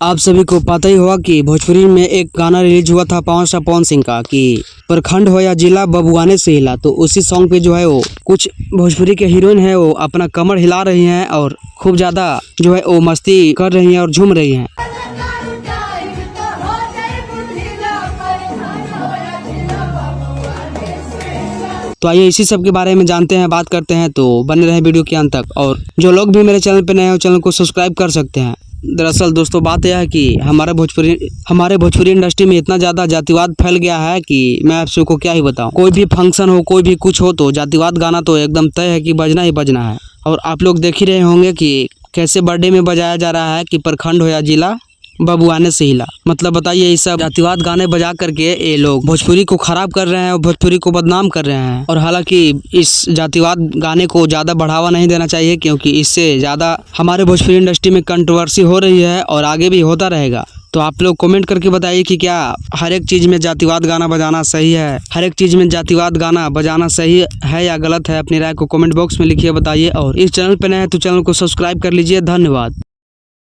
आप सभी को पता ही होगा कि भोजपुरी में एक गाना रिलीज हुआ था पावर स्टार पवन सिंह का कि प्रखंड हो या जिला बबुआने से हिला। तो उसी सॉन्ग पे जो है वो कुछ भोजपुरी के हीरोइन है वो अपना कमर हिला रही हैं और खूब ज्यादा जो है वो मस्ती कर रही हैं और झूम रही हैं। तो आइए इसी सब के बारे में जानते हैं, बात करते हैं। तो बने रहे वीडियो के अंत तक, और जो लोग भी मेरे चैनल पे नए हो चैनल को सब्सक्राइब कर सकते हैं। दरअसल दोस्तों बात यह है कि हमारे भोजपुरी इंडस्ट्री में इतना ज़्यादा जातिवाद फैल गया है कि मैं आप सबको क्या ही बताऊं। कोई भी फंक्शन हो, कोई भी कुछ हो, तो जातिवाद गाना तो एकदम तय है कि बजना ही बजना है। और आप लोग देख ही रहे होंगे कि कैसे बर्थडे में बजाया जा रहा है कि प्रखंड हो या जिला बबुआने से हिला। मतलब बताइए, इस सब जातिवाद गाने बजा करके ये लोग भोजपुरी को खराब कर रहे हैं और भोजपुरी को बदनाम कर रहे हैं। और हालांकि इस जातिवाद गाने को ज़्यादा बढ़ावा नहीं देना चाहिए, क्योंकि इससे ज़्यादा हमारे भोजपुरी इंडस्ट्री में कंट्रोवर्सी हो रही है और आगे भी होता रहेगा। तो आप लोग कमेंट करके बताइए कि क्या हर एक चीज़ में जातिवाद गाना बजाना सही है, हर एक चीज़ में जातिवाद गाना बजाना सही है या गलत है। अपनी राय को कमेंट बॉक्स में लिखिए, बताइए। और इस चैनल पर नए हैं तो चैनल को सब्सक्राइब कर लीजिए। धन्यवाद।